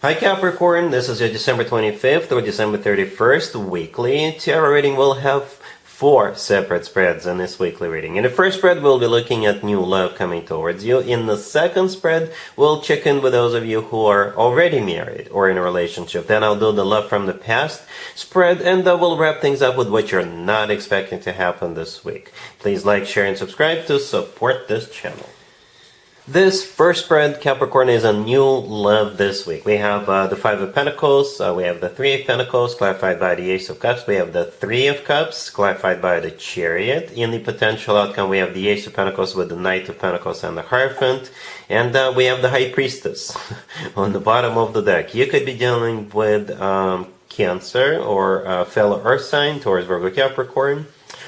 Hi Capricorn, this is your December 25th or December 31st weekly tarot reading. We'll have 4 separate spreads in this weekly reading. In the first spread, we'll be looking at new love coming towards you. In the second spread, we'll check in with those of you who are already married or in a relationship. Then I'll do the love from the past spread, and we'll wrap things up with what you're not expecting to happen this week. Please like, share, and subscribe to support this channel. This first spread, Capricorn, is a new love this week. We have the Five of Pentacles, we have the Three of Pentacles, clarified by the Ace of Cups, we have the Three of Cups, clarified by the Chariot. In the potential outcome, we have the Ace of Pentacles with the Knight of Pentacles and the Hierophant, and we have the High Priestess on the bottom of the deck. You could be dealing with Cancer or fellow Earth sign, Taurus, Virgo, Capricorn,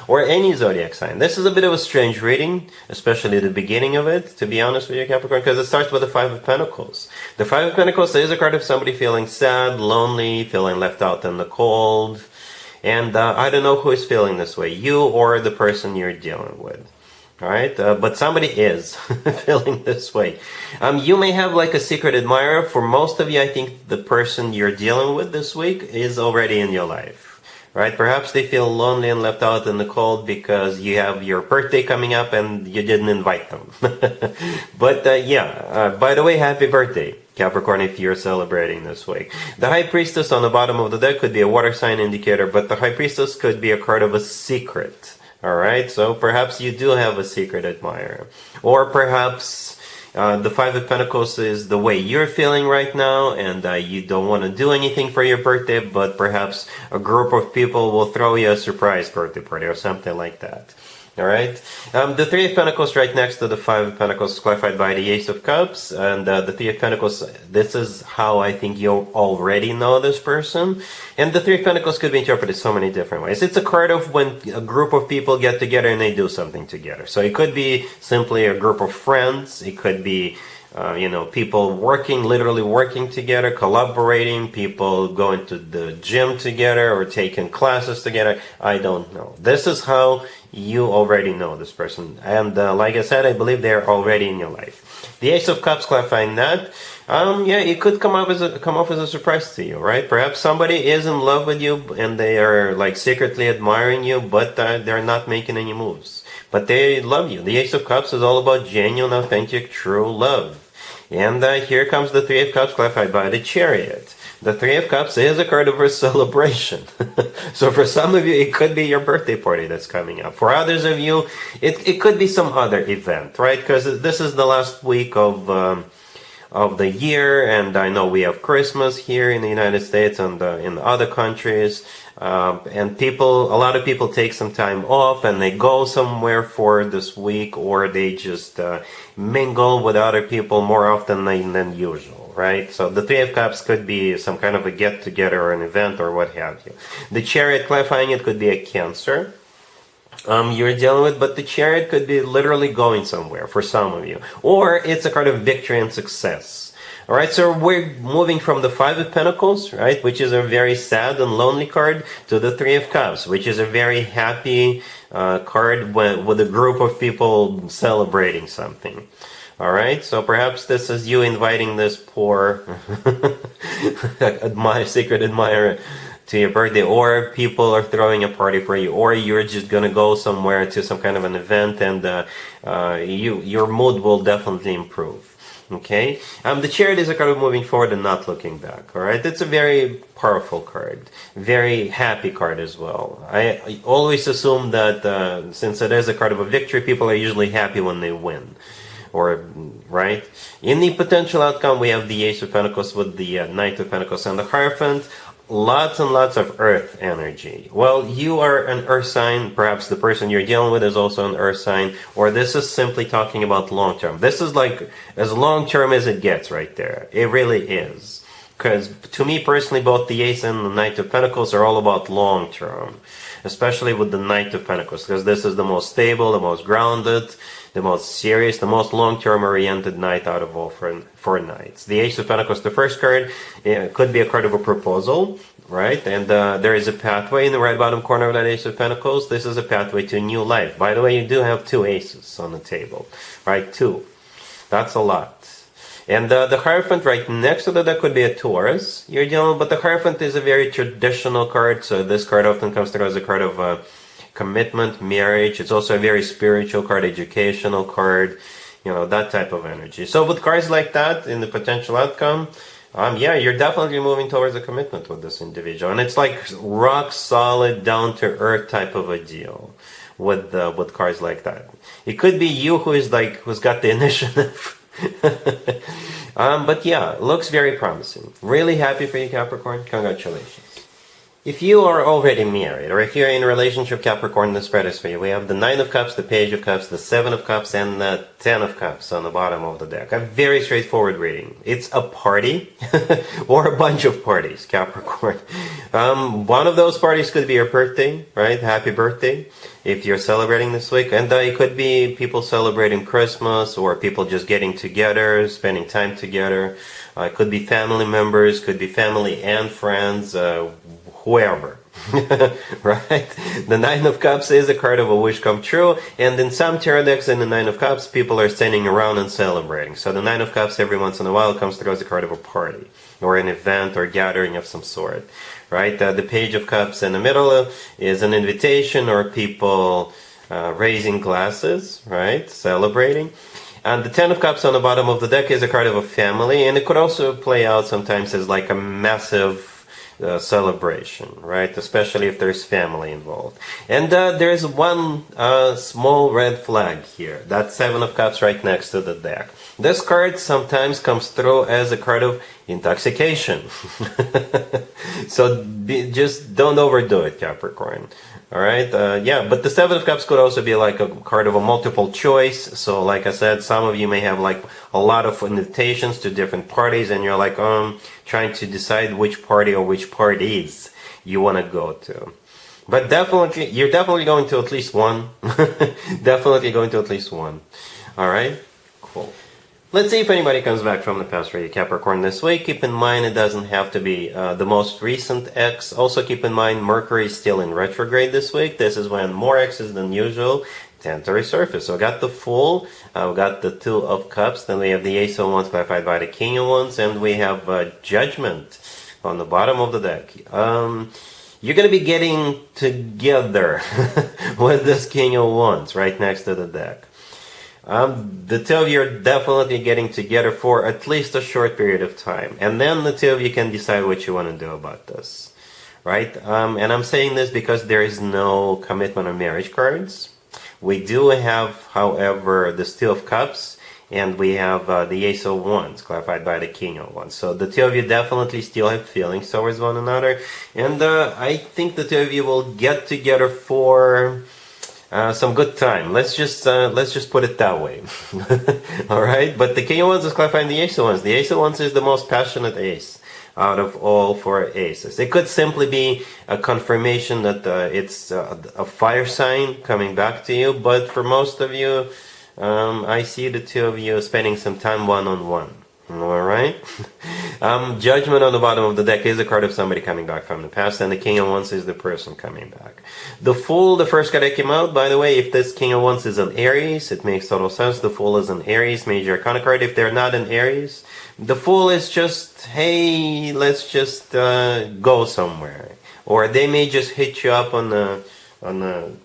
or any zodiac sign. This is a bit of a strange reading, especially the beginning of it, to be honest with you, Capricorn, because it starts with the Five of Pentacles. The Five of Pentacles is a card of somebody feeling sad, lonely, feeling left out in the cold, and I don't know who is feeling this way, you or the person you're dealing with. Alright, but somebody is feeling this way. You may have like a secret admirer. For most of you, I think the person you're dealing with this week is already in your life. Right? Perhaps they feel lonely and left out in the cold because you have your birthday coming up and you didn't invite them. But by the way, happy birthday, Capricorn, if you're celebrating this week. The High Priestess on the bottom of the deck could be a water sign indicator, but the High Priestess could be a card of a secret. Alright, so perhaps you do have a secret admirer. Or perhaps the Five of Pentacles is the way you're feeling right now, and you don't want to do anything for your birthday, but perhaps a group of people will throw you a surprise birthday party or something like that. Alright, the Three of Pentacles right next to the Five of Pentacles is clarified by the Ace of Cups, and the Three of Pentacles, this is how I think you already know this person. And the Three of Pentacles could be interpreted so many different ways. It's a card of when a group of people get together and they do something together. So it could be simply a group of friends, it could be people literally working together, collaborating, people going to the gym together or taking classes together. I don't know. This is how you already know this person. And like I said, I believe they're already in your life. The Ace of Cups clarifying that. It could come off as a surprise to you, right? Perhaps somebody is in love with you and they are like secretly admiring you, but they're not making any moves. But they love you. The Ace of Cups is all about genuine, authentic, true love. And here comes the Three of Cups clarified by the Chariot. The Three of Cups is a card of a celebration. So for some of you, it could be your birthday party that's coming up. For others of you, it could be some other event, right? Because this is the last week of the year, and I know we have Christmas here in the United States and in other countries. And a lot of people take some time off and they go somewhere for this week, or they just mingle with other people more often than usual, right? So the Three of Cups could be some kind of a get-together or an event or what have you. The Chariot clarifying it could be a Cancer you're dealing with, but the Chariot could be literally going somewhere for some of you. Or it's a card of victory and success. Alright, so we're moving from the Five of Pentacles, right, which is a very sad and lonely card, to the Three of Cups, which is a very happy card with a group of people celebrating something. Alright, so perhaps this is you inviting this poor secret admirer to your birthday, or people are throwing a party for you, or you're just going to go somewhere to some kind of an event, and your mood will definitely improve. Okay, the Chariot is a card of moving forward and not looking back. All right, it's a very powerful card, very happy card as well. I always assume that since it is a card of a victory, people are usually happy when they win. Right? In the potential outcome, we have the Ace of Pentacles with the Knight of Pentacles and the Hierophant. Lots and lots of earth energy. Well, you are an earth sign. Perhaps the person you're dealing with is also an earth sign. Or this is simply talking about long term. This is like as long term as it gets right there. It really is. Because to me personally, both the Ace and the Knight of Pentacles are all about long term. Especially with the Knight of Pentacles. Because this is the most stable, the most grounded, the most serious, the most long-term oriented knight out of all four knights. The Ace of Pentacles, the first card, could be a card of a proposal, right? And there is a pathway in the right bottom corner of that Ace of Pentacles. This is a pathway to a new life. By the way, you do have 2 aces on the table, right? 2. That's a lot. And the Hierophant right next to the deck could be a Taurus you're dealing with, but the Hierophant is a very traditional card, so this card often comes through as a card of commitment, marriage. It's also a very spiritual card, educational card, that type of energy. So with cards like that in the potential outcome, yeah, you're definitely moving towards a commitment with this individual. And it's like rock solid, down to earth type of a deal with cards like that. It could be you who's got the initiative. But yeah, looks very promising. Really happy for you, Capricorn. Congratulations. If you are already married, or if you're in a relationship, Capricorn, the spread is for you. We have the 9 of Cups, the Page of Cups, the 7 of Cups, and the 10 of Cups on the bottom of the deck. A very straightforward reading. It's a party, or a bunch of parties, Capricorn. One of those parties could be your birthday, right? Happy birthday, if you're celebrating this week. And it could be people celebrating Christmas, or people just getting together, spending time together. It could be family members, could be family and friends, whoever, right? The 9 of Cups is a card of a wish come true, and in some tarot decks in the 9 of Cups, people are standing around and celebrating. So the 9 of Cups every once in a while comes through as a card of a party, or an event, or gathering of some sort, right? The Page of Cups in the middle is an invitation, or people raising glasses, right? Celebrating. And the 10 of Cups on the bottom of the deck is a card of a family, and it could also play out sometimes as like a massive celebration, right? Especially if there's family involved. And there's one small red flag here. That 7 of Cups right next to the deck. This card sometimes comes through as a card of intoxication. So just don't overdo it, Capricorn. All right, yeah, but the 7 of Cups could also be like a card of a multiple choice. So like I said, some of you may have like a lot of invitations to different parties, and you're like trying to decide which party or which parties you want to go to. But you're definitely going to at least one. Definitely going to at least one. All right, cool. Let's see if anybody comes back from the past for you, Capricorn, this week. Keep in mind it doesn't have to be the most recent X. Also keep in mind Mercury is still in retrograde this week. This is when more X's than usual tend to resurface. So we got the Fool, we got the 2 of Cups, then we have the Ace of Wands clarified by the King of Wands, and we have Judgment on the bottom of the deck. You're going to be getting together with this King of Wands right next to the deck. The two of you are definitely getting together for at least a short period of time. And then the two of you can decide what you want to do about this. Right? And I'm saying this because there is no commitment or marriage cards. We do have, however, the 2 of Cups, and we have the Ace of Wands, clarified by the King of Wands. So the two of you definitely still have feelings towards one another. And I think the two of you will get together for some good time. Let's just put it that way. All right. But the King of Wands is clarifying the Ace of Wands. The Ace of Wands is the most passionate ace out of all 4 aces. It could simply be a confirmation that it's a fire sign coming back to you. But for most of you, I see the two of you spending some time one-on-one. All right. Judgment on the bottom of the deck is a card of somebody coming back from the past, and the King of Wands is the person coming back. The Fool, the first card that came out, by the way, if this King of Wands is an Aries, it makes total sense. The Fool is an Aries, major arcana card. If they're not an Aries, the Fool is just, hey, let's just go somewhere. Or they may just hit you up on the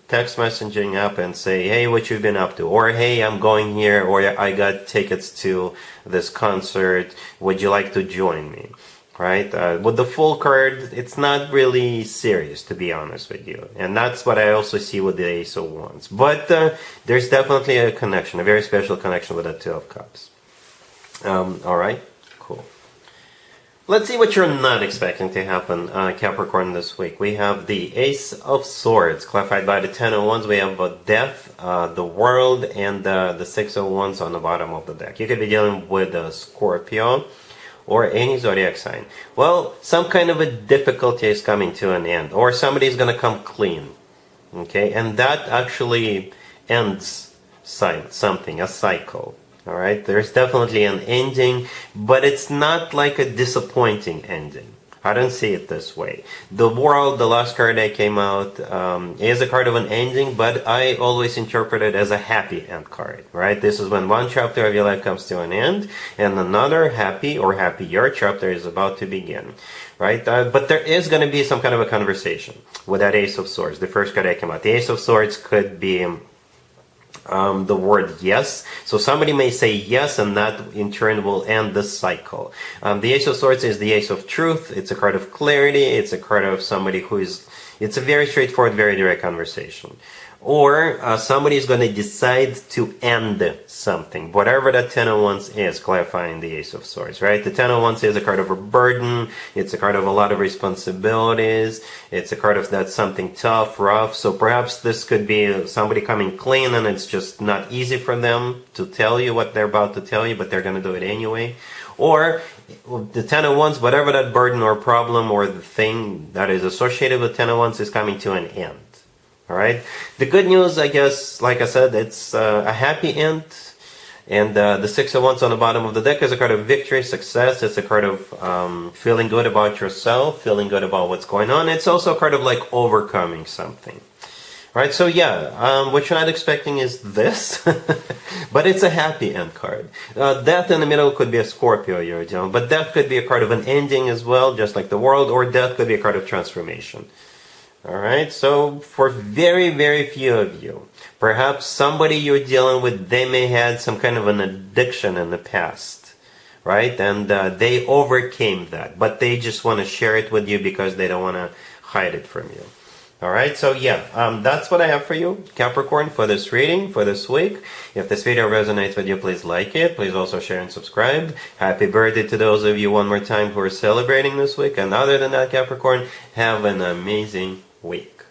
text messaging app and say, hey, what you've been up to? Or, hey, I'm going here, or I got tickets to this concert. Would you like to join me? Right? With the Fool card, it's not really serious, to be honest with you. And that's what I also see with the Ace of Wands. But there's definitely a connection, a very special connection with the 2 of Cups. All right? Cool. Let's see what you're not expecting to happen, Capricorn, this week. We have the Ace of Swords, clarified by the 10 of Wands. We have Death, the World, and the 6 of Wands on the bottom of the deck. You could be dealing with a Scorpio or any zodiac sign. Well, some kind of a difficulty is coming to an end, or somebody's going to come clean. Okay? And that actually ends something, a cycle. All right, there's definitely an ending, but it's not like a disappointing ending. I don't see it this way. The World, the last card that came out, is a card of an ending, but I always interpret it as a happy end card, right? This is when one chapter of your life comes to an end, and another happy or happier chapter is about to begin, right? But there is going to be some kind of a conversation with that Ace of Swords, the first card that came out. The Ace of Swords could be the word yes. So somebody may say yes, and that in turn will end the cycle. The Ace of Swords is the Ace of Truth. It's a card of clarity. It's a card of somebody who is, it's a very straightforward, very direct conversation. Or somebody is going to decide to end something, whatever that Ten of Wands is, clarifying the Ace of Swords, right? The Ten of Wands is a card of a burden. It's a card of a lot of responsibilities. It's a card of that's something tough, rough. So perhaps this could be somebody coming clean, and it's just not easy for them to tell you what they're about to tell you, but they're going to do it anyway. Or the Ten of Wands, whatever that burden or problem or the thing that is associated with Ten of Wands is coming to an end. All right. The good news, I guess, like I said, it's a happy end. And the Six of Wands on the bottom of the deck is a card of victory, success. It's a card of feeling good about yourself, feeling good about what's going on. It's also a card of like overcoming something. Right, so yeah, what you're not expecting is this, but it's a happy end card. Death in the middle could be a Scorpio you're dealing, but death could be a card of an ending as well, just like the World, or death could be a card of transformation. Alright, so for very, very few of you, perhaps somebody you're dealing with, they may have some kind of an addiction in the past, right? And they overcame that, but they just want to share it with you because they don't want to hide it from you. Alright, so yeah, that's what I have for you, Capricorn, for this reading, for this week. If this video resonates with you, please like it. Please also share and subscribe. Happy birthday to those of you one more time who are celebrating this week. And other than that, Capricorn, have an amazing week.